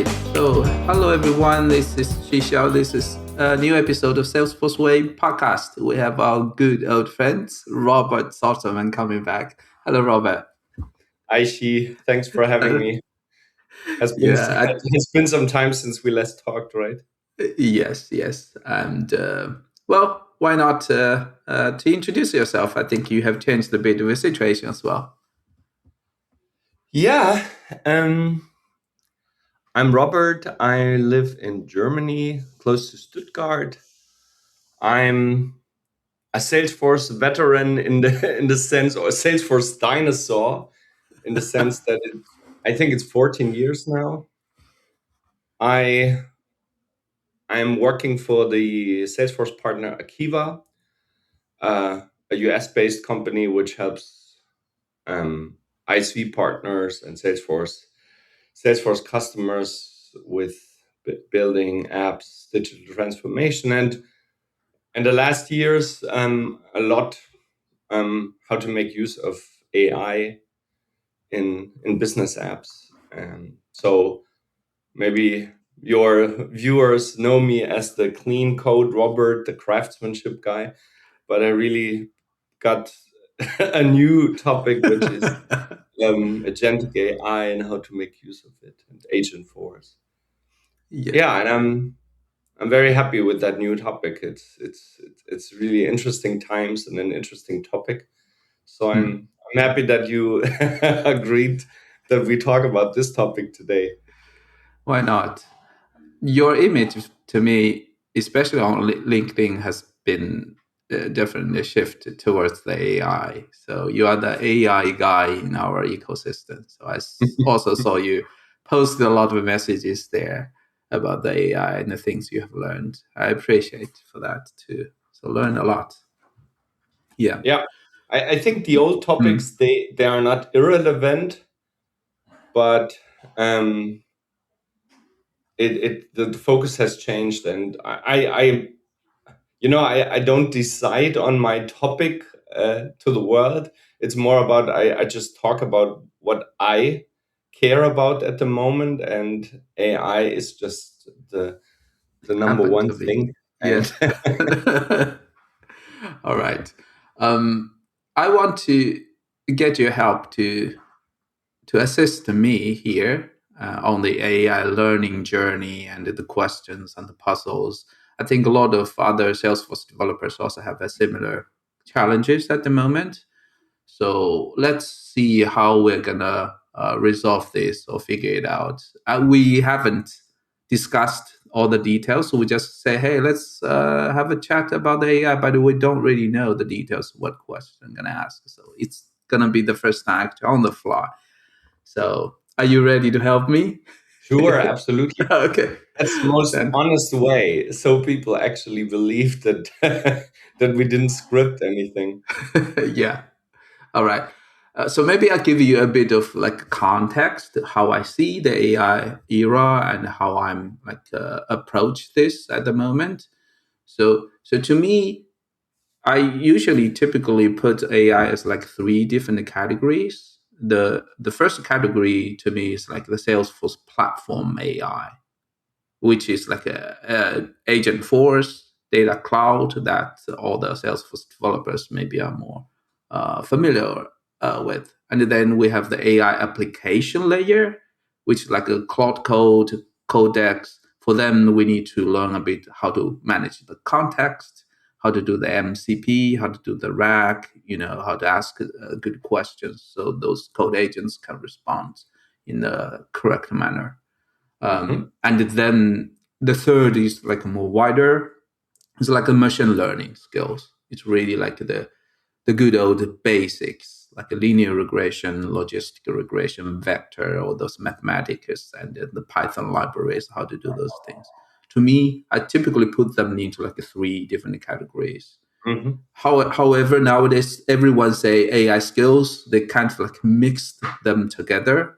right. So, hello everyone. This is Shishao. This is a new episode of Salesforce Way podcast. We have our good old friends, Robert Sosemann, coming back. Hello, Robert. Aishi, thanks for having me. Has been Yeah. has been some time since we last talked, right? Yes. And why not to introduce yourself? I think you have changed a bit of the situation as well. Yeah, um, I'm Robert. I live in Germany, close to Stuttgart. I'm a Salesforce veteran in the in the sense, or a Salesforce dinosaur in the sense that I think it's 14 years now. I I'm working for the Salesforce partner Akiva, a US-based company which helps ISV partners and Salesforce customers with building apps, digital transformation, and the last years a lot how to make use of AI in business apps. So maybe your viewers know me as the clean code Robert, the craftsmanship guy, but I really got a new topic, which is agentic AI and how to make use of it, and agent force. Yeah. Yeah, and I'm very happy with that new topic. It's really interesting times and an interesting topic. So I'm happy that you agreed that we talk about this topic today. Why not? Your image to me, especially on LinkedIn, has been definitely shifted towards the AI. So you are the AI guy in our ecosystem. So also saw you posted a lot of messages there about the AI and the things you have learned. I appreciate for that too. So learn a lot. Yeah. Yeah, I think the old Mm. topics they are not irrelevant, but um, the focus has changed, and I I don't decide on my topic to the world. It's more about I just talk about what I care about at the moment, and AI is just the number Happened one to be. thing. And Yes. All right. Um, I want to get your help to assist me here on the AI learning journey and the questions and the puzzles. I think a lot of other Salesforce developers also have a similar challenges at the moment. So let's see how we're gonna resolve this or figure it out. We haven't discussed all the details, so we just say, hey, let's have a chat about the AI, but we don't really know the details of what question I'm gonna ask. So it's gonna be the first time actually on the fly. So are you ready to help me? sure, absolutely, Okay, that's the most then honest way, so people actually believe that that we didn't script anything. yeah. All right. So maybe I'll give you a bit of like context how I see the AI era and how I'm like approach this at the moment. So to me, I usually typically put AI as like three different categories. The first category to me is like the Salesforce platform AI, which is like a agent force data cloud that all the Salesforce developers maybe are more familiar with. And then we have the AI application layer, which is like a cloud code, codex. For them, we need to learn a bit how to manage the context, how to do the MCP, how to do the RAG, how to ask good questions so those code agents can respond in the correct manner. Hmm. And then the third is like more wider. It's like a machine learning skills. It's really like the good old basics, like a linear regression, logistic regression, vector, all those mathematics and the Python libraries, how to do those things. To me, I typically put them into like three different categories. Hmm. However, nowadays everyone say AI skills. They kind of like mixed them together.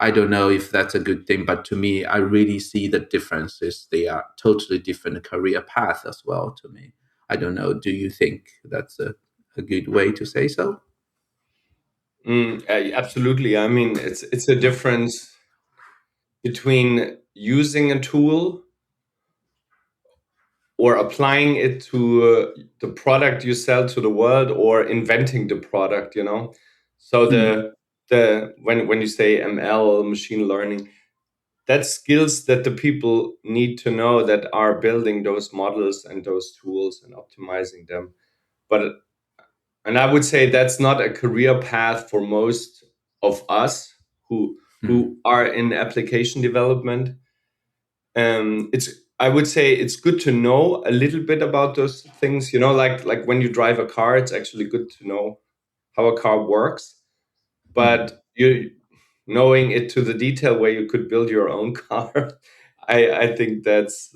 I don't know if that's a good thing, but to me, I really see the differences. They are totally different career path as well to me. I don't know. Do you think that's a good way to say so? Absolutely. I mean, it's a difference between using a tool or applying it to the product you sell to the world, or inventing the product, you know. So Mm, the when you say ML, machine learning, that's skills that the people need to know that are building those models and those tools and optimizing them. But and I would say that's not a career path for most of us mm, who are in application development. It's, I would say it's good to know a little bit about those things, you know, like when you drive a car, it's actually good to know how a car works. mm, But you knowing it to the detail where you could build your own car, I think that's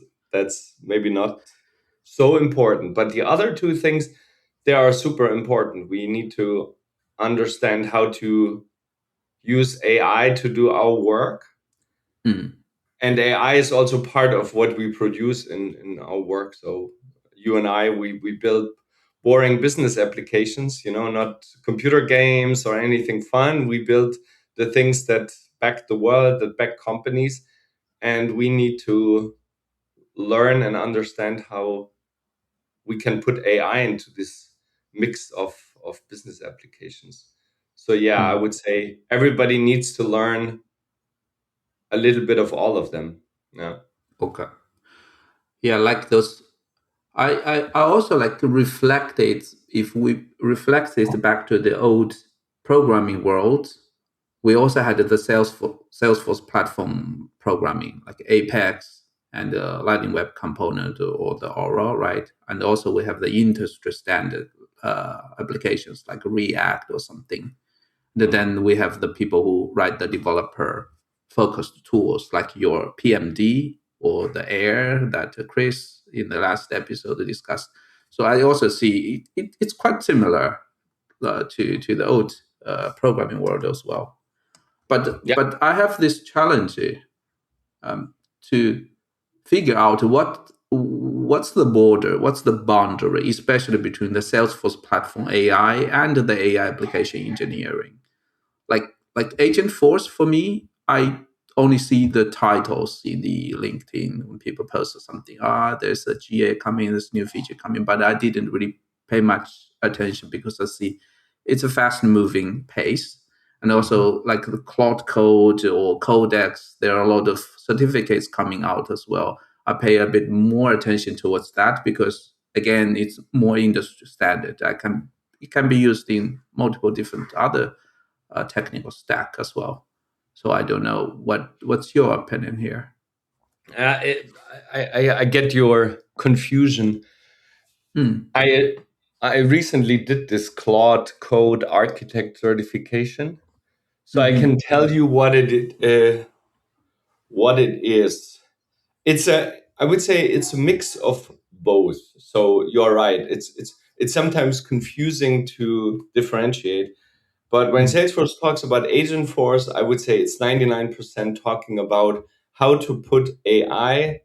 maybe not so important. But the other two things, they are super important. We need to understand how to use AI to do our work, mm, and AI is also part of what we produce in our work. So you and I, we build boring business applications, you know, not computer games or anything fun. We build the things that back the world, that back companies, and we need to learn and understand how we can put AI into this mix of business applications. So yeah, I mm. would say everybody needs to learn a little bit of all of them. Yeah. Okay. Yeah, like those. I also like to reflect it. If we reflect it back to the old programming world, we also had the Salesforce platform programming, like Apex and the Lightning Web Component or the Aura, right? And also we have the industry standard applications like React or something. Mhm. Then we have the people who write the developer focused tools like your PMD or the Air that Chris in the last episode discussed. So I also see it's quite similar to the old programming world as well. Yeah. But I have this challenge to figure out what's the border, what's the boundary, especially between the Salesforce platform AI and the AI application engineering. like like Agent Force for me, I only see the titles in the LinkedIn when people post something. There's a GA coming, this new feature coming, but I didn't really pay much attention because I see it's a fast moving pace. And Mhm. also like the Cloud Code or Codex, there are a lot of certificates coming out as well. I pay a bit more attention towards that because again, it's more industry standard. It can be used in multiple different other technical stack as well. So I don't know what's your opinion here. Uh, it, I get your confusion. Mm, I I recently did this Claude Code Architect certification, so I can mm-hmm, tell you what it is. It's a, I would say it's a mix of both. So you're right. It's sometimes confusing to differentiate. But when mm, Salesforce talks about agent force, I would say it's 99% talking about how to put AI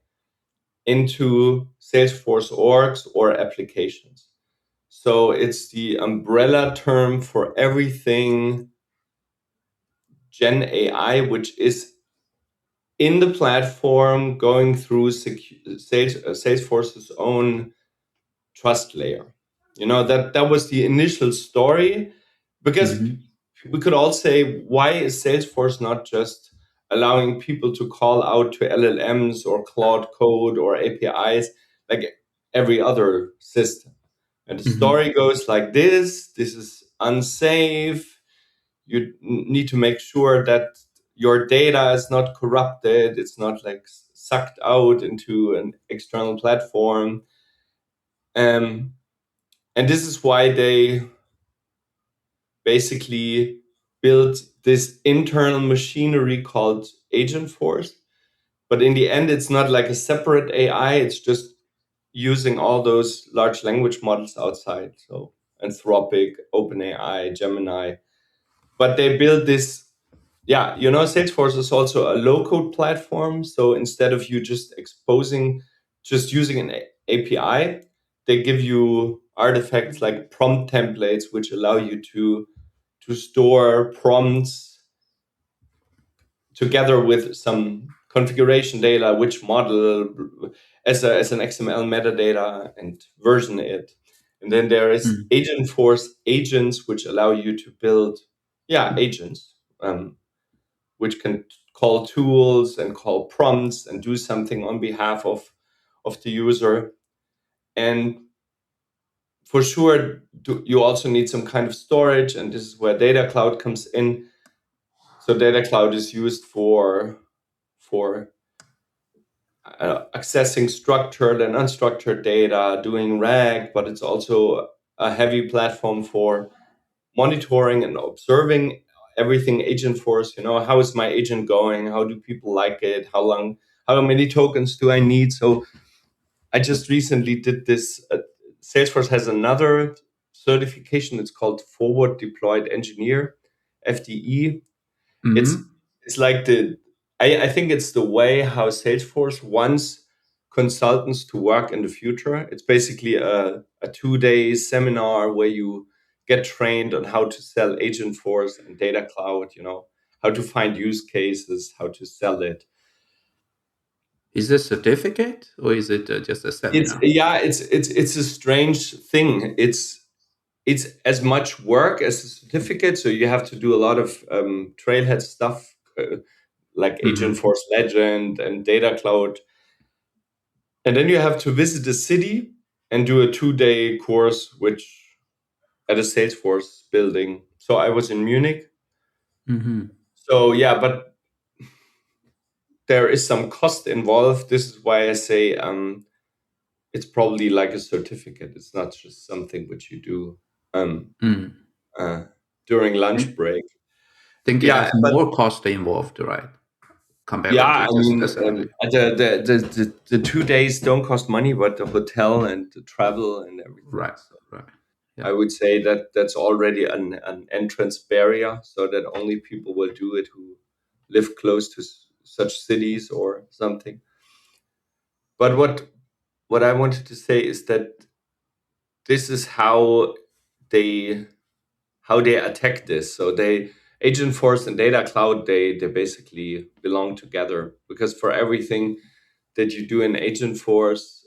into Salesforce orgs or applications. So it's the umbrella term for everything Gen AI, which is in the platform going through Salesforce's own trust layer. You know, that was the initial story, because mm-hmm, we could all say, why is Salesforce not just allowing people to call out to LLMs or Cloud Code or APIs like every other system? And the mm-hmm, story goes like this is unsafe. You need to make sure that your data is not corrupted, it's not like sucked out into an external platform. Um, and this is why they basically built this internal machinery called Agent Force. But in the end, it's not like a separate AI, it's just using all those large language models outside. So Anthropic, OpenAI, Gemini. But they built this, yeah, you know, Salesforce is also a low code platform. So instead of you just exposing, just using an API, they give you artifacts like prompt templates, which allow you to store prompts together with some configuration data, which model as an XML metadata, and version it. And then there is Mm. Agentforce agents, which allow you to build, agents, which can call tools and call prompts and do something on behalf of the user. And for sure, you also need some kind of storage, and this is where Data Cloud comes in. So Data Cloud is used for accessing structured and unstructured data, doing RAG, but it's also a heavy platform for monitoring and observing everything agent force. How is my agent going? How do people like it? How many tokens do I need? So I just recently did this. Salesforce has another certification. It's called Forward Deployed Engineer, FDE. It's Mm. it's like I think it's the way how Salesforce wants consultants to work in the future. It's basically a 2 day seminar where you get trained on how to sell Agentforce and Data Cloud, how to find use cases, how to sell it. Is this certificate or is it just a It's seminar? yeah, it's a strange thing. It's as much work as a certificate, so you have to do a lot of trailhead stuff, like Hmm. Agentforce Legend and Data Cloud. And then you have to visit a city and do a 2 day course, which at a Salesforce building. So I was in Munich. Hmm. So yeah, but there is some cost involved. This is why I say it's probably like a certificate. It's not just something which you do um, Mm. uh, during lunch I break. think it Yeah, has but more cost involved, right? Comparing yeah, to I just a mean, seminar. the 2 days don't cost money, but the hotel and the travel and everything. Right, So right. I Yeah. would say that that's already an entrance barrier, so that only people will do it who live close to such cities or something. But what I wanted to say is that this is they how they attack this. So Agentforce and Data Cloud, they basically belong together, because for everything that you do in Agentforce,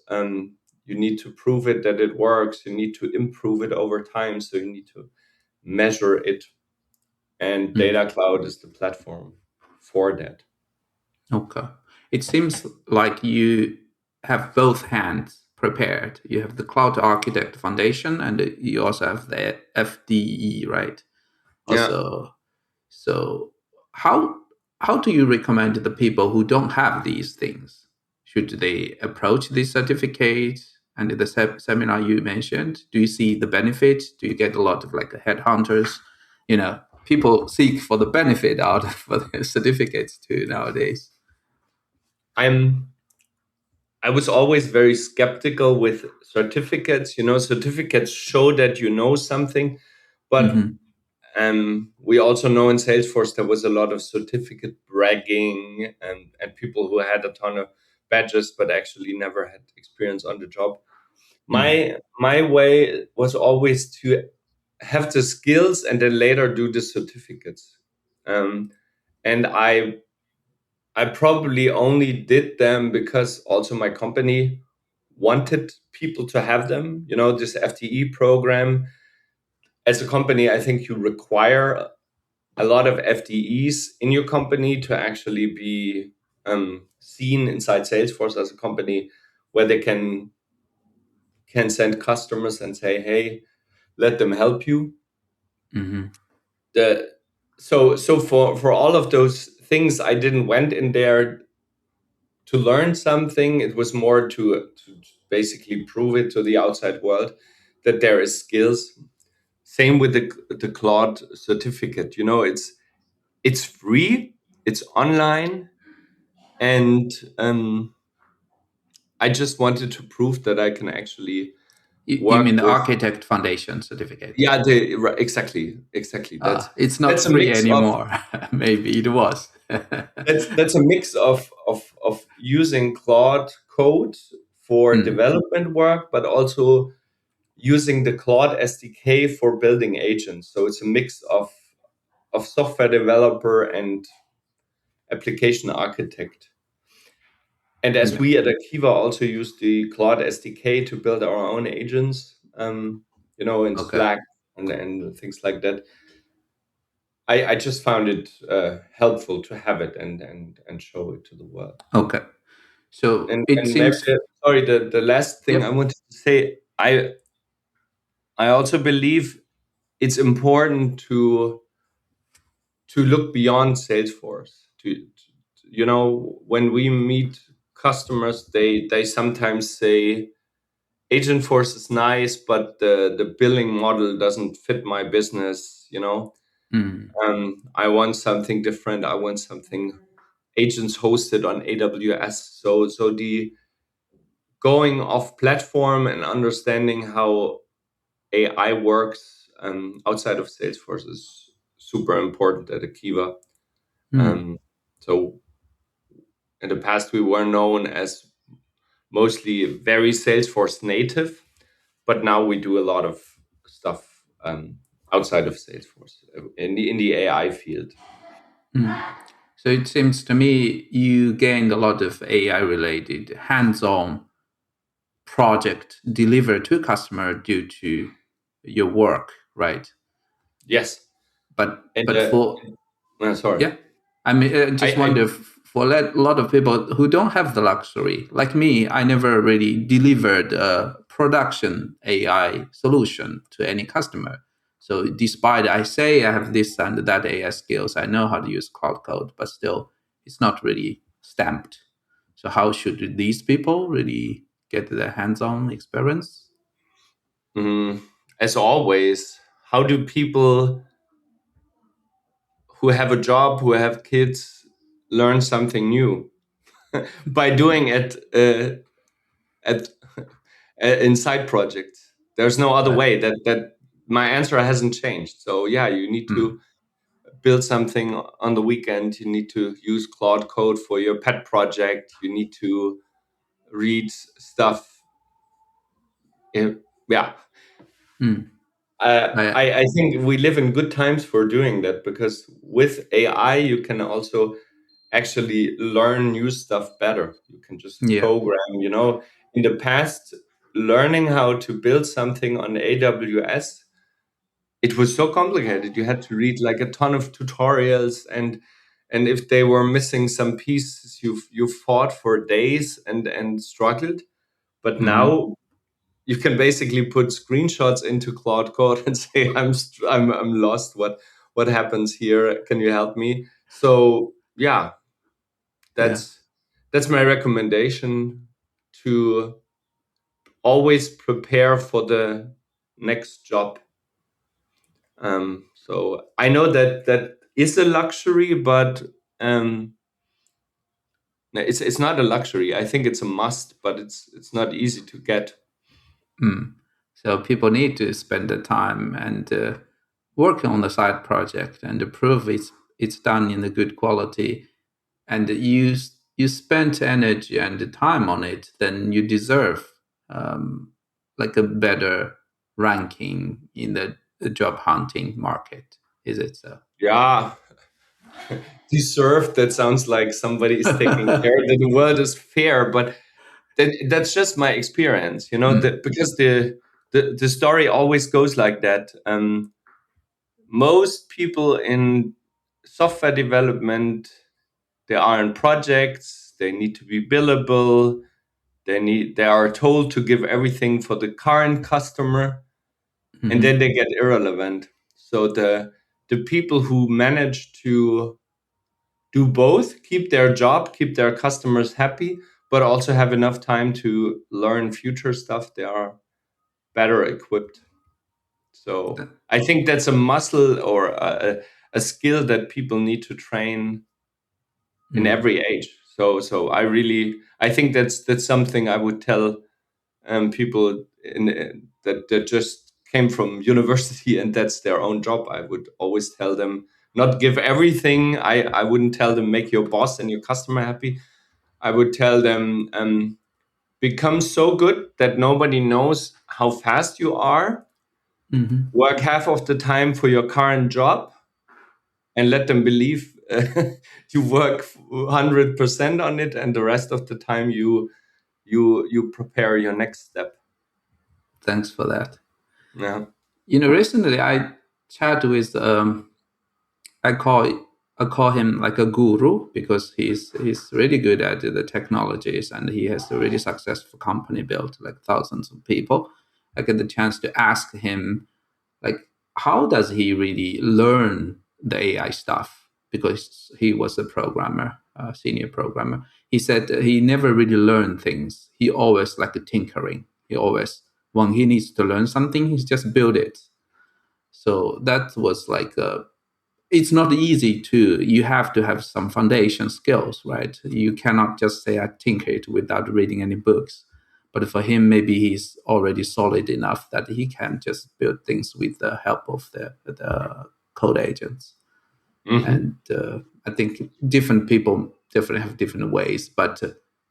you need to prove it that it works. You need to improve it over time. So you need to measure it, and Mm. Data Cloud is the platform for that. Okay. It seems like you have both hands prepared. You have the cloud architect foundation and you also have the FDE, right? Yeah, Also, so how how do you recommend the people who don't have these things? Should they approach this certificate and the seminar you mentioned? Do you see the benefit? Do you get a lot of like headhunters? People seek for the benefit out of the certificates too nowadays. I'm. I was always very skeptical with certificates. Certificates show that you know something, but Hmm. we also know in Salesforce there was a lot of certificate bragging, and people who had a ton of badges but actually never had experience on the job. Hmm. My way was always to have the skills and then later do the certificates. And I probably only did them because also my company wanted people to have them. This FTE program. As a company, I think you require a lot of FTEs in your company to actually be seen inside Salesforce as a company where they can send customers and say, "Hey, let them help you." Hmm. The so for all of those things, I didn't went in there to learn something. It was more to basically prove it to the outside world that there is skills. Same with the Claude certificate. It's free, it's online, and I just wanted to prove that I can actually You work mean the with. architect foundation certificate? Yeah, exactly. That's It's not that's a free mix of anymore. Maybe it was. that's a mix of using Claude code for Mm. development work, but also using the Claude SDK for building agents. So it's a mix of software developer and application architect. And as Yeah. we at Akiva also use the Claude SDK to build our own agents, in Okay. Slack and things like that, I just found it helpful to have it and show it to the world. Okay. So it And maybe seems. sorry, the last thing I Yep. wanted to say, I also believe it's important to look beyond Salesforce. When we meet customers, they sometimes say Agentforce is nice, but the billing model doesn't fit my business. Mm, I want something different. I want something agents hosted on AWS. So the going off platform and understanding how AI works outside of Salesforce is super important at Akiva. mm, Um, so in the past, we were known as mostly very Salesforce native, but now we do a lot of stuff outside of Salesforce in the AI field. mm. So it seems to me you gained a lot of AI related hands-on project delivered to customer due to your work, right? Yes, But and but for sorry, yeah, I mean, I I, just I wonder for a lot of people who don't have the luxury, like me, I never really delivered a production AI solution to any customer. So despite I say I have this and that AI skills, I know how to use cloud code, but still, it's not really stamped. So how should these people really get their hands-on experience? mm, as always, how do people who have a job, who have kids, learn something new? By doing it at in side projects. There's no other Right. way. That my answer hasn't changed. So yeah, you need Mm. to build something on the weekend. You need to use Claude Code for your pet project. You need to read stuff. Yeah, Mm. I think we live in good times for doing that because with AI you can also actually learn new stuff better. You can just Yeah. program. In the past, learning how to build something on AWS, it was so complicated. You had to read like a ton of tutorials, and if they were missing some pieces, you fought for days and struggled. But Hmm. now you can basically put screenshots into Cloud Code and say, I'm lost. What happens here? Can you help me?" So yeah, Yeah. that's my recommendation, to always prepare for the next job. So I know that that is a luxury, but um, no, it's not a luxury. I think it's a must, but it's not easy to get. Mm. So people need to spend the time and work on the side project and to prove it's done in a good quality. And you spent energy and the time on it, then you deserve like a better ranking in the job hunting market. Is it so? Yeah, deserved. That sounds like somebody is taking care that the world is fair, but that's just my experience. Mm. That because the story always goes like that. Most people in software development, they are in projects, they need to be billable, they are told to give everything for the current customer, and then Hmm. they get irrelevant. So the people who manage to do both, keep their job, keep their customers happy, but also have enough time to learn future stuff, they are better equipped. So I think that's a muscle or a skill that people need to train in Mm. every age. So I think that's something I would tell people that just came from university and that's their own job. I would always tell them, not give everything. I wouldn't tell them make your boss and your customer happy. I would tell them become so good that nobody knows how fast you are. Hmm. Work half of the time for your current job and let them believe you work 100% on it, and the rest of the time you prepare your next step. Thanks for that. Yeah. Recently I chat with I call I call him like a guru because he's really good at the technologies and he has a really successful company built like thousands of people. I get the chance to ask him like how does he really learn the AI stuff because he was a programmer, a senior programmer. He said that he never really learned things. He always like tinkering. He always when he needs to learn something, he's just build it. So that was like it's not easy to you have to have some foundation skills, right? You cannot just say I tinker it without reading any books. But for him maybe he's already solid enough that he can just build things with the help of the code agents. Hmm. And I think different people definitely have different ways, but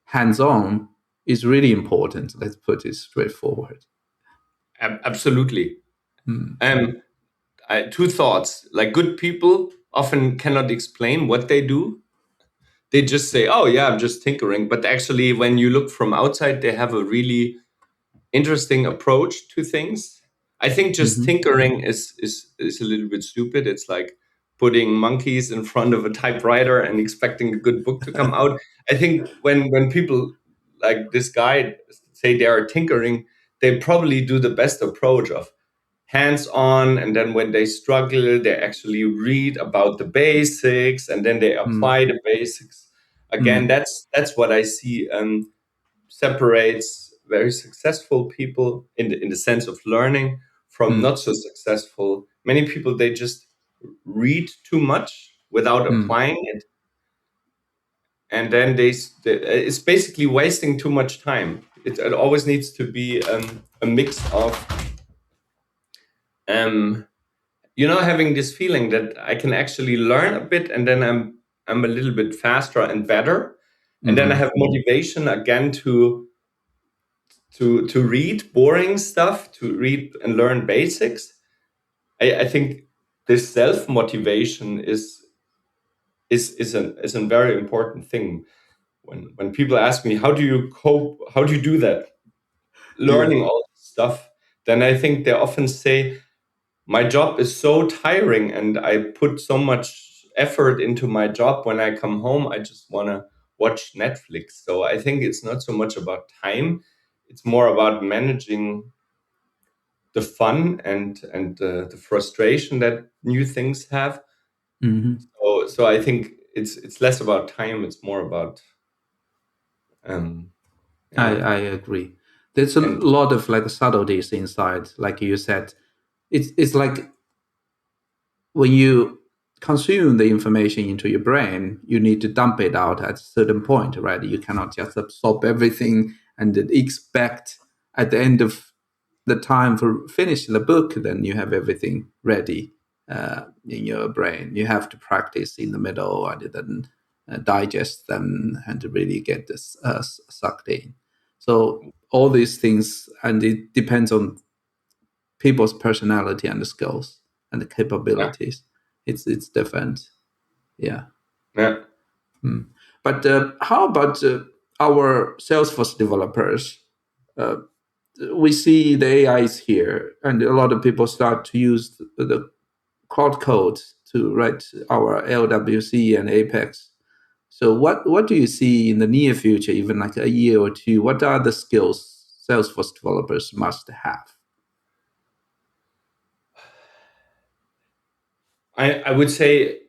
hands-on is really important. Let's put it straightforward. Absolutely. Mm, um Two thoughts: like, good people often cannot explain what they do. They just say, oh yeah, I'm just tinkering, but actually when you look from outside, they have a really interesting approach to things. I think just mhm, tinkering is a little bit stupid. It's like putting monkeys in front of a typewriter and expecting a good book to come out. I think when people like this guy say they are tinkering, they probably do the best approach of hands on, and then when they struggle, they actually read about the basics and then they mm, apply the basics. Again, mm, that's what I see separates very successful people in the sense of learning from mm, not so successful. Many people, they just read too much without mm, applying it, and then it's basically wasting too much time. It always needs to be a mix of um, having this feeling that I can actually learn a bit, and then I'm a little bit faster and better, and then I mhm, have motivation again to read boring stuff, to read and learn basics. I think this self motivation is a very important thing. When people ask me, how do you cope, how do you do that, yeah. learning all this stuff, then I think they often say, my job is so tiring and I put so much effort into my job. When I come home, I just want to watch Netflix. So I think it's not so much about time, it's more about managing the fun and the frustration that new things have. Mhm. So I think it's less about time, it's more about um yeah. I agree. There's a And lot of like subtleties inside, like you said. It's like when you consume the information into your brain, you need to dump it out at a certain point, right? You cannot just absorb everything and then expect at the end of the time for finishing the book, then you have everything ready in your brain. You have to practice in the middle and then digest them and to really get this sucked in. So all these things, and it depends on people's personality and the skills and the yeah, capabilities. It's different. Yeah. yeah. Hmm. But how about our Salesforce developers? Uh, we see the AI is here, and a lot of people start to use the cloud code to write our LWC and Apex. So what do you see in the near future, even like a year or two? What are the skills Salesforce developers must have? I would say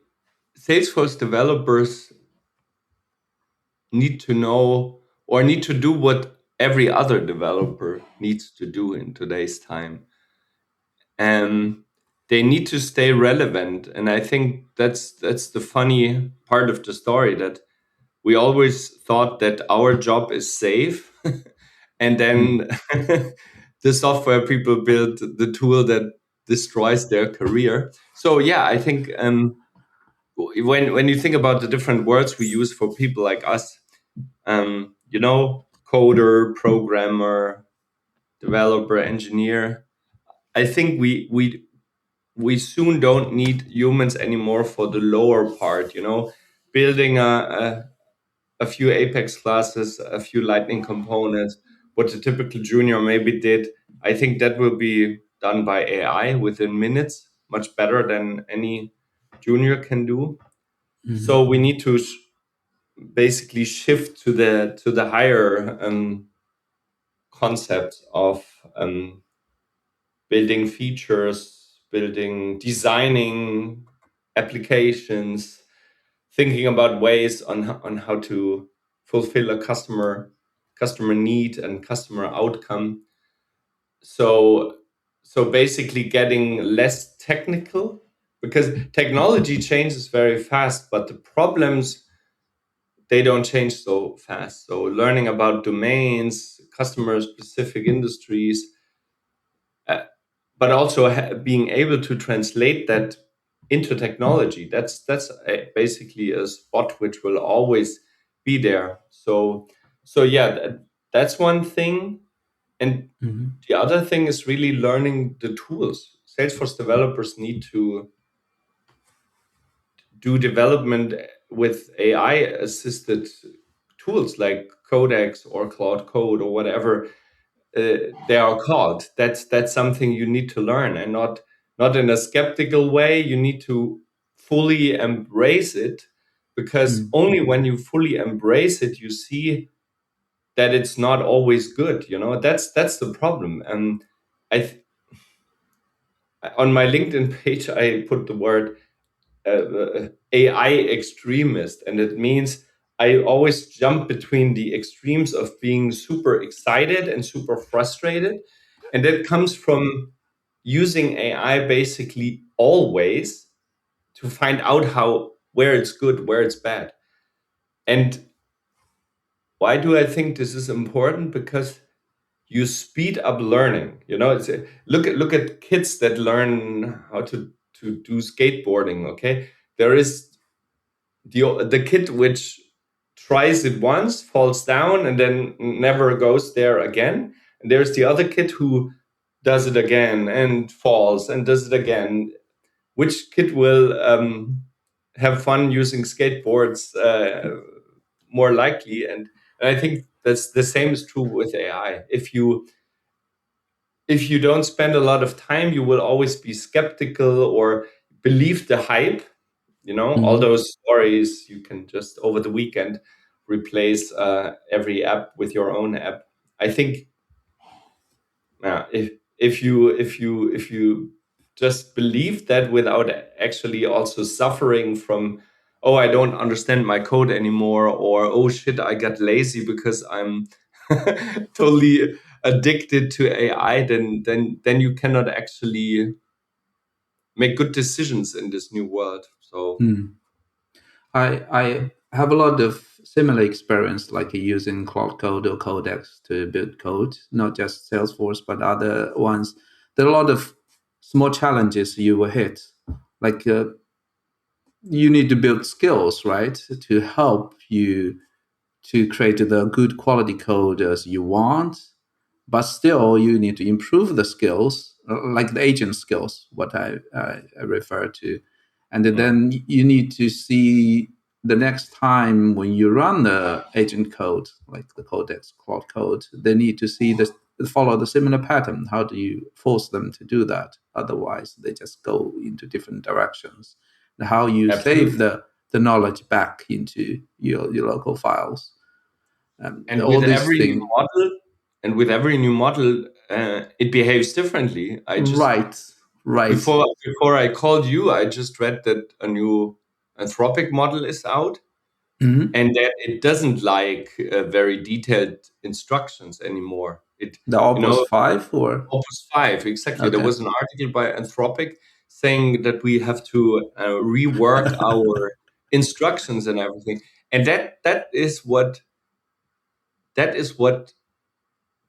Salesforce developers need to know or need to do what every other developer needs to do in today's time. And they need to stay relevant. And I think that's the funny part of the story, that we always thought that our job is safe. And Mm, then the software people build the tool that destroys their career. So yeah, I think when you think about the different words we use for people like us, coder, programmer, developer, engineer, I think we soon don't need humans anymore for the lower part, building a few Apex classes, a few Lightning components, what the typical junior maybe did. I think that will be done by AI within minutes, much better than any junior can do. So Mhm. we need to basically shift to the higher concept of building features, building, designing applications, thinking about ways on how to fulfill a customer need and customer outcome. So basically getting less technical, because technology changes very fast, but the problems, they don't change so fast. So learning about domains, customer specific industries, uh, but also being able to translate that into technology. That's basically a spot which will always be there. So yeah, that's one thing. And Mhm. the other thing is really learning the tools. Salesforce developers need to do development with AI assisted tools like Codex or Cloud Code or whatever they are called. That's something you need to learn, and not in a skeptical way. You need to fully embrace it, because Mhm. only when you fully embrace it, you see that it's not always good. That's the problem. And I on my LinkedIn page, I put the word AI extremist, and it means I always jump between the extremes of being super excited and super frustrated, and that comes from using AI basically always to find out how where it's good, where it's bad. And why do I think this is important? Because you speed up learning. Look at kids that learn how to do skateboarding. Okay, there is the kid which tries it once, falls down, and then never goes there again. And there's the other kid who does it again and falls and does it again. Which kid will have fun using skateboards more likely? And I think that's the same is true with AI. If you don't spend a lot of time, you will always be skeptical or believe the hype. All Mhm. those stories, you can just over the weekend replace every app with your own app. I think if you just believe that without actually also suffering from, oh, I don't understand my code anymore, or oh shit, I got lazy because I'm totally addicted to AI, then you cannot actually make good decisions in this new world. So Mhm. I have a lot of similar experience, like using Cloud Code or Codex to build code, not just Salesforce, but other ones. There are a lot of small challenges you will hit, like you need to build skills, right, to help you to create the good quality code as you want, but still you need to improve the skills, like the agent skills, what I refer to. And mm, then you need to see the next time when you run the agent code, like the Codex Cloud Code, they need to see this, follow the similar pattern. How do you force them to do that? Otherwise, they just go into different directions. And how you save absolutely. the knowledge back into your local files. and All with these every new things. model and with every new model, it behaves differently. I just Right, right. before I called you, I just read that a new Anthropic model is out, Mhm. and that it doesn't like very detailed instructions anymore. It The you Opus know 5 or Opus 5, exactly. There okay. was an article by Anthropic saying that we have to rework our instructions and everything, and that is what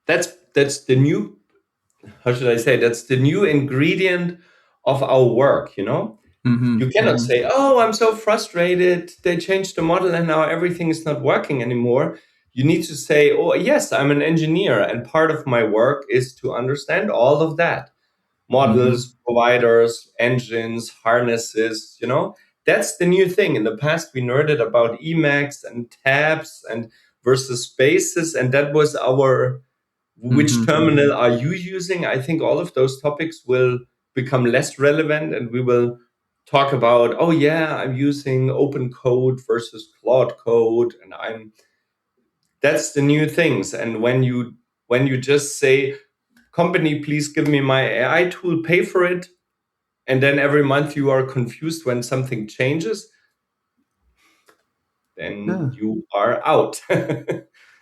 that's the new, how should I say, that's the new ingredient of our work. You Hmm. cannot Hmm. say, oh, I'm so frustrated, they changed the model and now everything is not working anymore. You need to say, oh yes, I'm an engineer and part of my work is to understand all of that. Hmm. models, providers, engines, harnesses, that's the new thing. In the past, we nerded about Emacs and tabs and versus spaces, and that was our which Hmm. terminal are you using? I think all of those topics will become less relevant, and we will talk about, oh yeah, I'm using open code versus Claude code, and I'm that's the new things. And when you just say, company, please give me my AI tool, pay for it, and then every month you are confused when something changes, then Yeah. you are out.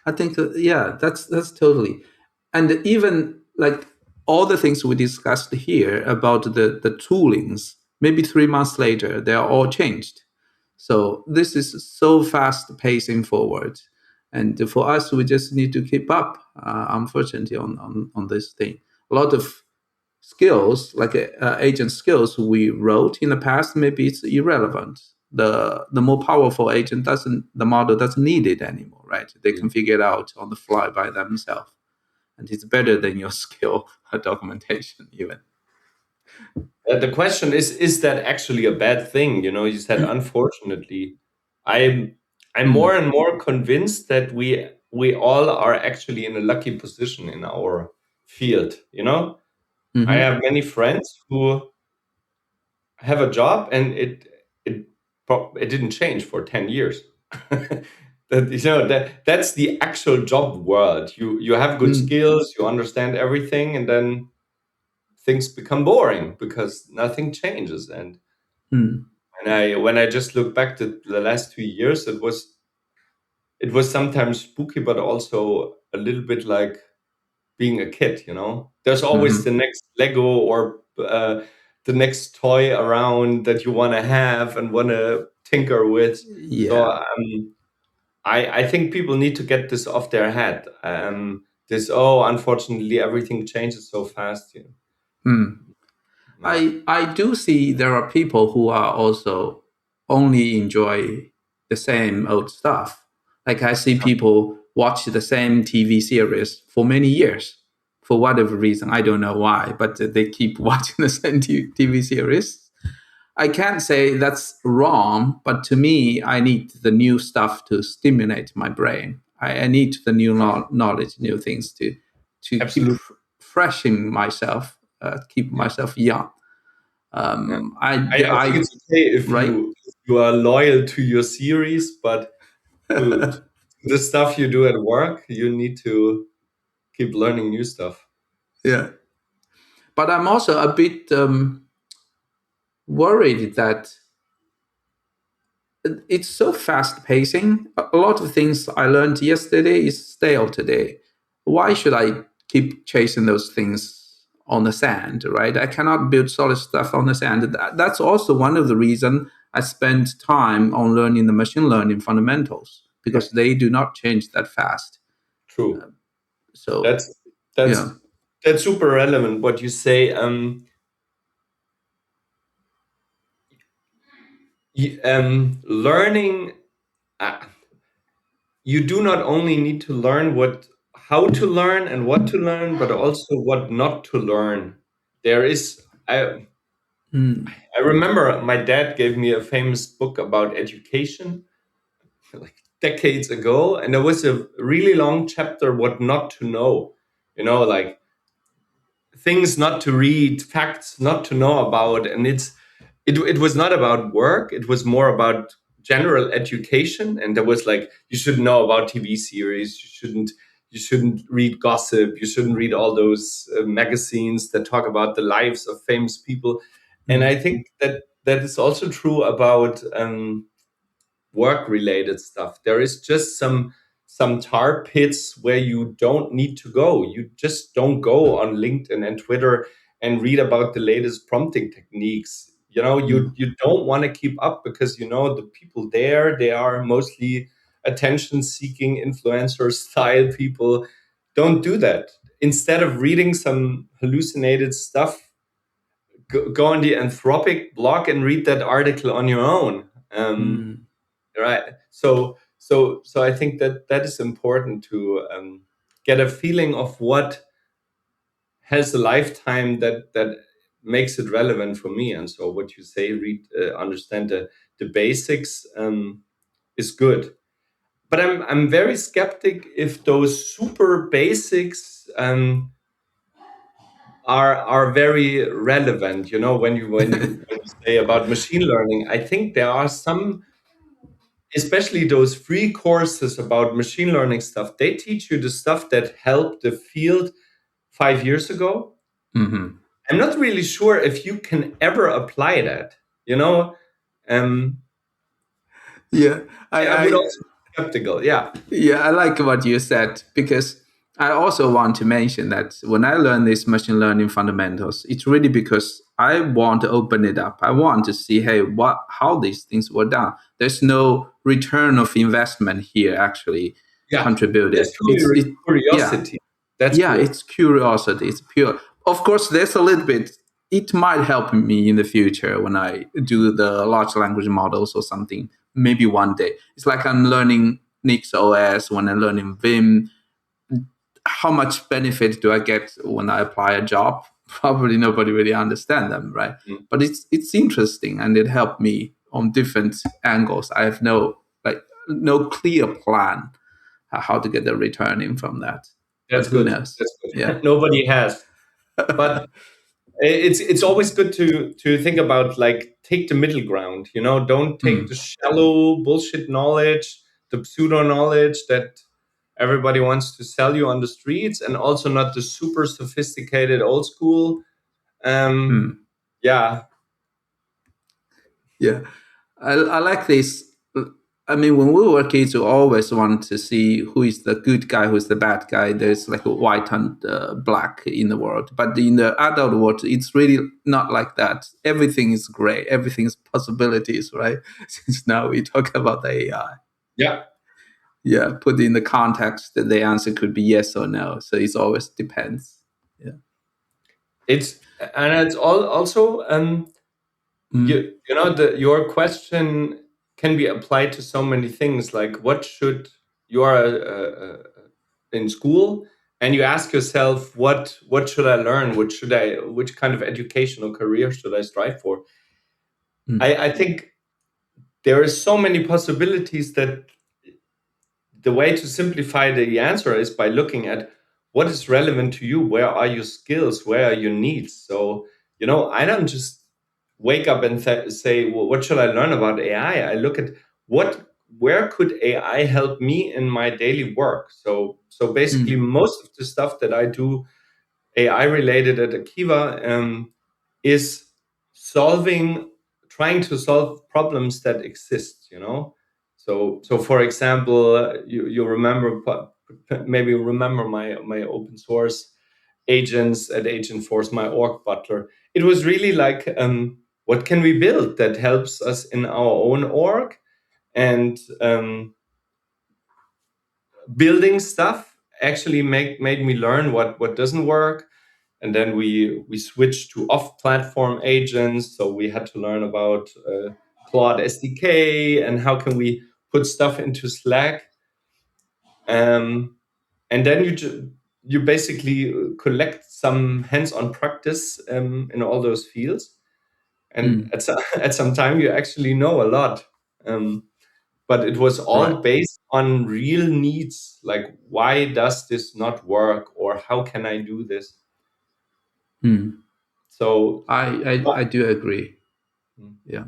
I think yeah, that's totally, and even like all the things we discussed here about the toolings, maybe 3 months later they are all changed. So this is so fast pacing forward, and for us we just need to keep up. Unfortunately, on this thing, a lot of skills like agent skills we wrote in the past, maybe it's irrelevant. The more powerful agent doesn't the model doesn't need it anymore, right? They can figure it out on the fly by themselves, and it's better than your skill documentation even. The question is that actually a bad thing? You said unfortunately. I'm I'm more Mm. and more convinced that we all are actually in a lucky position in our field. I Hmm. have many friends who have a job, and it didn't change for 10 years. That's the actual job world. You have good Mm. skills, you understand everything, and then things become boring because nothing changes. And Mm. when I just look back to the last 2 years, it was sometimes spooky, but also a little bit like being a kid. There's always the Hmm. next Lego or the next toy around that you want to have and want to tinker with. So Yeah. I think people need to get this off their head. This, oh, unfortunately, everything changes so fast. Mm. Yeah, I do see there are people who are also only enjoy the same old stuff. Like I see people watch the same TV series for many years for whatever reason. I don't know why, but they keep watching the same TV series. I can't say that's wrong, but to me, I need the new stuff to stimulate my brain. I need the new knowledge, new things to keep absolutely. freshing myself, keep Yeah. myself young. Yeah. I, I think I, it's okay if right? you are loyal to your series, but to the stuff you do at work, you need to keep learning new stuff. Yeah. But I'm also a bit worried that it's so fast pacing. A lot of things I learned yesterday is stale today. Why should I keep chasing those things on the sand, right? I cannot build solid stuff on the sand. That's also one of the reasons I spend time on learning the machine learning fundamentals Yeah, because they do not change that fast. true. So, That's that's yeah. that's super relevant. What you say. Learning. Uh, you do not only need to learn how to learn and what to learn, but also what not to learn. There is. Mm. I remember my dad gave me a famous book about education like decades ago, and there was a really long chapter what not to know. Like things not to read, facts not to know about, and it was not about work. It was more about general education, and there was like you should know about TV series. You shouldn't read gossip. You shouldn't read all those magazines that talk about the lives of famous people. And I Mm. think that is also true about work related stuff. There is just some tar pits where you don't need to go. You just don't go on LinkedIn and Twitter and read about the latest prompting techniques. You Mm. you don't want to keep up because the people there, they are mostly attention seeking influencer style people. Don't do that. Instead of reading some hallucinated stuff, go on the Anthropic blog and read that article on your own. Mm. Right. So I think that is important to get a feeling of what has a lifetime that makes it relevant for me. And so what you say, read, understand the basics, is good. But I'm very skeptic if those super basics are very relevant. You know, when you say about machine learning, I think there are some, especially those free courses about machine learning stuff. They teach you the stuff that helped the field 5 years ago. Hmm. I'm not really sure if you can ever apply that. You know, um, Yeah, I would I also be skeptical. Yeah, yeah, I like what you said because I also want to mention that when I learn these machine learning fundamentals, it's really because I want to open it up. I want to see, hey, what how these things were done. There's no return of investment here actually yeah. contributed. That's Yeah, curiosity. That's yeah, good. it's curiosity. It's pure. Of course, there's a little bit. It might help me in the future when I do the large language models or something. Maybe one day. It's like I'm learning Nix OS when I'm learning Vim. How much benefit do I get when I apply a job? Probably nobody really understand them, right? Mm. But it's interesting and it helped me on different angles. I have no clear plan how to get the return in from that. But That's who good. knows? That's Yeah. good. Nobody has. But it's always good to think about, like, take the middle ground. You know, don't take the Mm, shallow bullshit knowledge, the pseudo knowledge that everybody wants to sell you on the streets, and also not the super sophisticated old school. Um, mm. yeah, Yeah, I like this. I mean, when we were kids, we always want to see who is the good guy, who is the bad guy. There's like a white and black in the world, but in the adult world, it's really not like that. Everything is gray. Everything is possibilities, right? Since now we talk about the AI. yeah. Yeah, put in the context that the answer could be yes or no. So it always depends. Yeah. It's and it's all also, Mm, you know, the your question can be applied to so many things. Like, what should you are in school, and you ask yourself, what should I learn? Which kind of educational career should I strive for? mm, I think there are so many possibilities that the way to simplify the answer is by looking at what is relevant to you. Where are your skills? Where are your needs? So, you know, I don't just wake up and say, well, what should I learn about AI? I look at where could AI help me in my daily work? So basically, mm, most of the stuff that I do AI related at Akiva, is solving, trying to solve problems that exist. You know, so for example, you remember, maybe you remember my open source agents at Agent Force, my org butler. It was really like, what can we build that helps us in our own org, and building stuff actually made me learn what doesn't work. And then we switched to off-platform agents, so we had to learn about Claude SDK and how can we put stuff into Slack. And then you basically collect some hands-on practice in all those fields, and mm. at some time you actually know a lot. um, but it was all Right. based on real needs, like, why does this not work, or how can I do this? Mm. So I do agree. Yeah,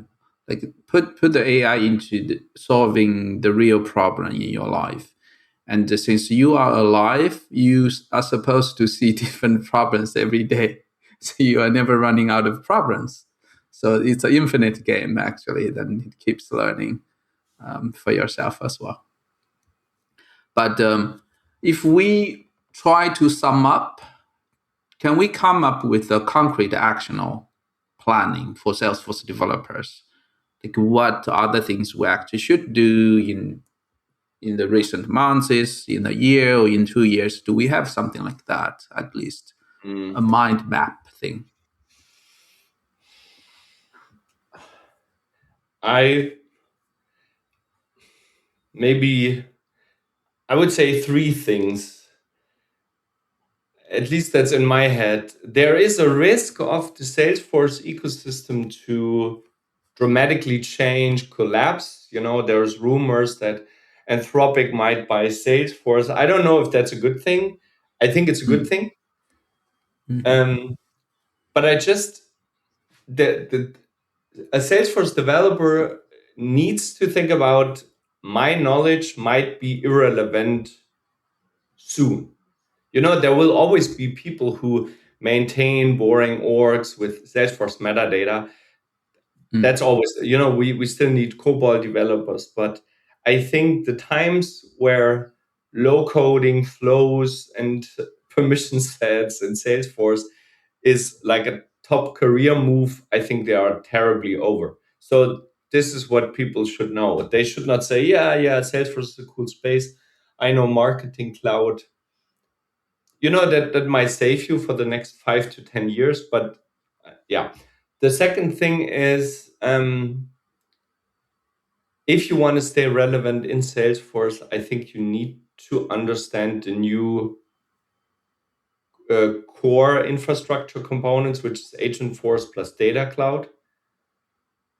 like put the AI into solving the real problem in your life, and since you are alive, you are supposed to see different problems every day, so you are never running out of problems. So it's an infinite game actually. Then it keeps learning for yourself as well. But if we try to sum up, can we come up with a concrete actionable planning for Salesforce developers? Like what are the things we actually should do in the recent months, in a year or in 2 years? Do we have something like that at least? A mm, mind map thing. I maybe I would say three things. at least that's in my head, there is a risk of the Salesforce ecosystem to dramatically change, collapse. There's rumors that Anthropic might buy Salesforce. I don't know if that's a good thing. I think it's a good Mm, thing. mhm, Um, but I just the a Salesforce developer needs to think about my knowledge might be irrelevant soon. There will always be people who maintain boring orgs with Salesforce metadata. mm, That's always, we still need COBOL developers. But I think the times where low coding flows and permission sets in Salesforce is like a top career move, I think they are terribly over. So this is what people should know. They should not say, yeah, Salesforce is a cool space. I know Marketing Cloud. That might save you for the next 5 to 10 years. But yeah, the second thing is, if you want to stay relevant in Salesforce, I think you need to understand the new core infrastructure components, which is Agentforce plus Data Cloud.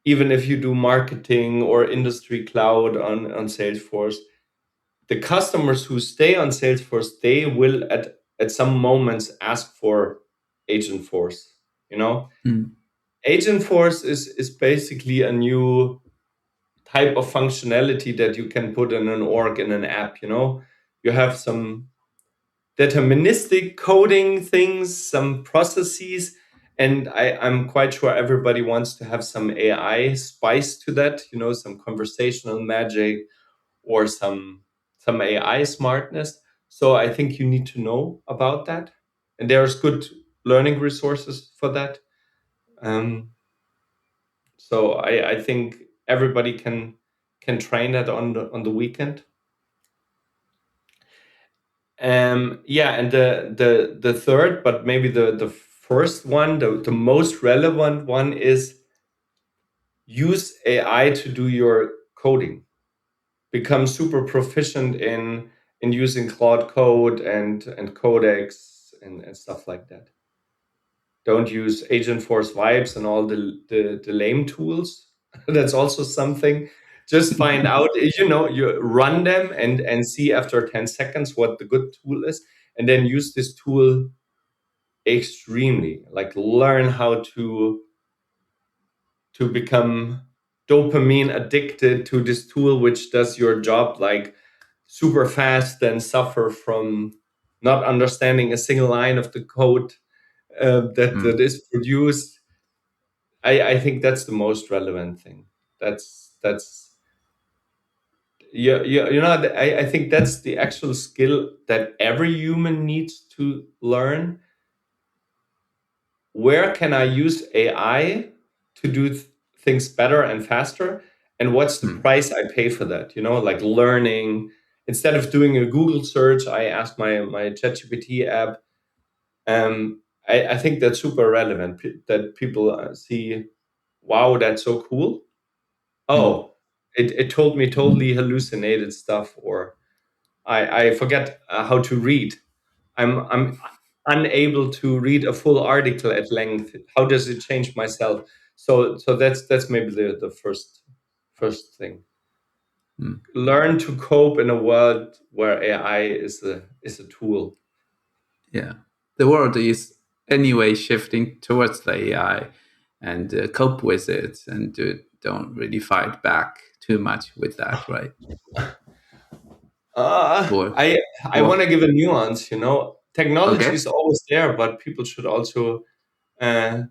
Even if you do marketing or industry cloud on Salesforce, the customers who stay on Salesforce, they will at some moments ask for Agentforce. You know, mm, Agentforce is basically a new type of functionality that you can put in an org in an app. You have some deterministic coding things, some processes, and I'm quite sure everybody wants to have some AI spice to that. Some conversational magic or some AI smartness. So I think you need to know about that, and there's good learning resources for that. Um, so I think everybody can train that on the weekend. Yeah, and the third, but maybe the first one, the most relevant one is use AI to do your coding. Become super proficient in using Claude Code and Codex and stuff like that. Don't use Agentforce vibes and all the lame tools. That's also something. Just find out, you run them and see after 10 seconds what the good tool is, and then use this tool extremely. Like, learn how to become dopamine addicted to this tool, which does your job like super fast, and suffer from not understanding a single line of the code that mm. is produced. I think that's the most relevant thing. That's I think that's the actual skill that every human needs to learn. Where can I use AI to do things better and faster? And what's the Mm, price I pay for that? Like learning. Instead of doing a Google search, I ask my ChatGPT app. I think that's super relevant, that people see, wow, that's so cool. mm. Oh, it told me totally hallucinated stuff, or I forget how to read. I'm unable to read a full article at length. How does it change myself? So that's maybe the first thing. Mm. Learn to cope in a world where AI is a tool. Yeah, the world is anyway shifting towards the AI, and cope with it, and don't really fight back too much with that, right? Or, I want or to give a nuance. Technology okay. is always there, but people should also uh,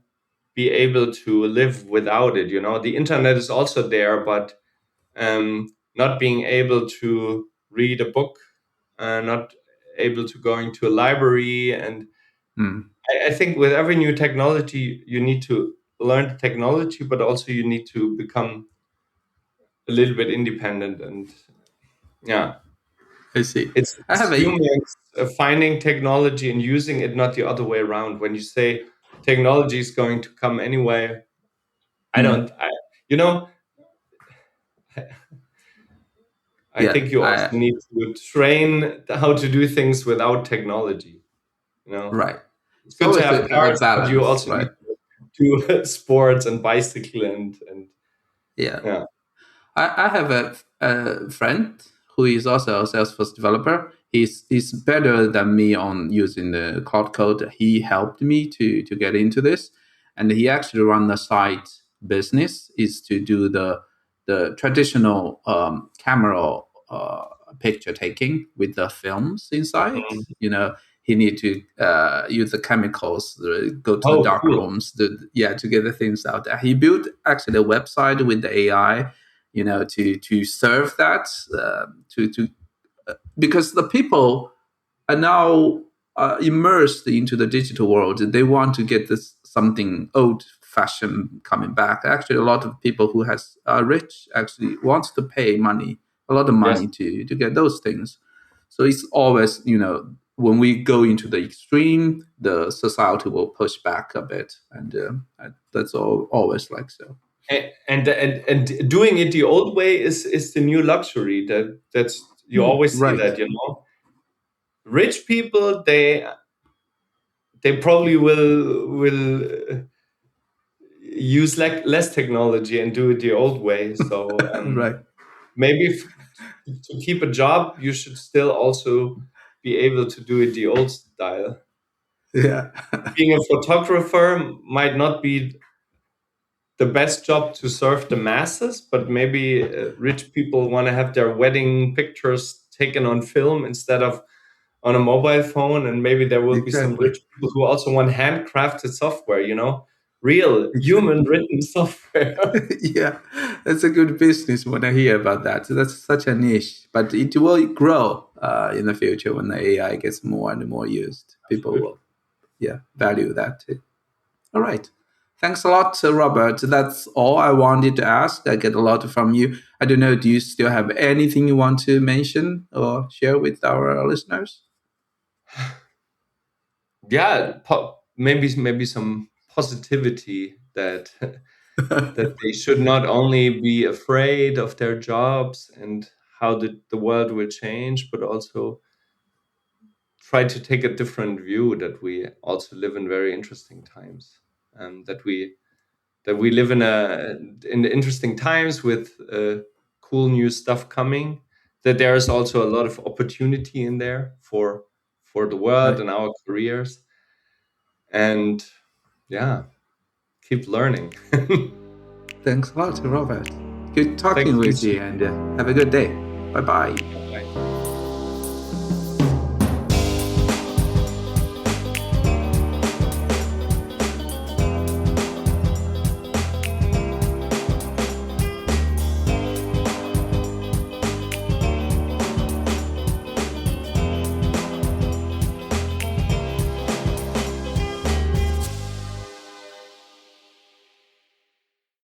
be able to live without it. The internet is also there, but not being able to read a book, not able to go into a library. And Mm, I think with every new technology, you need to learn the technology, but also you need to become a little bit independent. And yeah, I see. I it's have a humans finding technology and using it, not the other way around. When you say technology is going to come anyway, I don't. mm, You know, I yeah. think you also I need to train how to do things without technology. You know, Right. it's It's good to always have a cars, but you balance, also need right? to do sports and bicycle and Yeah. yeah. I have a friend who is also a Salesforce developer. He's better than me on using the cloud code. He helped me to get into this, and he actually run the side business is to do the traditional camera picture taking with the films inside. Mhm. You know, he need to use the chemicals, go to the Oh, dark cool. rooms, yeah, to get the things out. He built actually a website with the AI, to serve that, to because the people are now immersed into the digital world. They want to get this something old fashioned coming back. Actually, a lot of people who has are rich actually wants to pay money, a lot of Yes. money to get those things. So it's always, when we go into the extreme, the society will push back a bit, and that's always like so. And doing it the old way is the new luxury. That's you always see Right. that, you know. Rich people, they probably will use like less technology and do it the old way. So Right. maybe to keep a job, you should still also be able to do it the old style. Yeah. Being a photographer might not be the best job to serve the masses, but maybe rich people want to have their wedding pictures taken on film instead of on a mobile phone. And maybe there will be some Exactly. rich people who also want handcrafted software, you know, real human Exactly. written software. Yeah, that's a good business when I hear about that. So that's such a niche, but it will grow in the future when the AI gets more and more used. People Absolutely. will, yeah, value that too. All right. Thanks a lot, Robert. That's all I wanted to ask. I get a lot from you. I don't know, do you still have anything you want to mention or share with our listeners? Yeah, maybe some positivity that that they should not only be afraid of their jobs and how the world will change, but also try to take a different view that we also live in very interesting times, that we live in interesting times with cool new stuff coming. That there is also a lot of opportunity in there for the world Right. and our careers, and yeah, keep learning. Thanks a lot, Robert. Good talking Thank you. with you, and have a good day. Bye bye.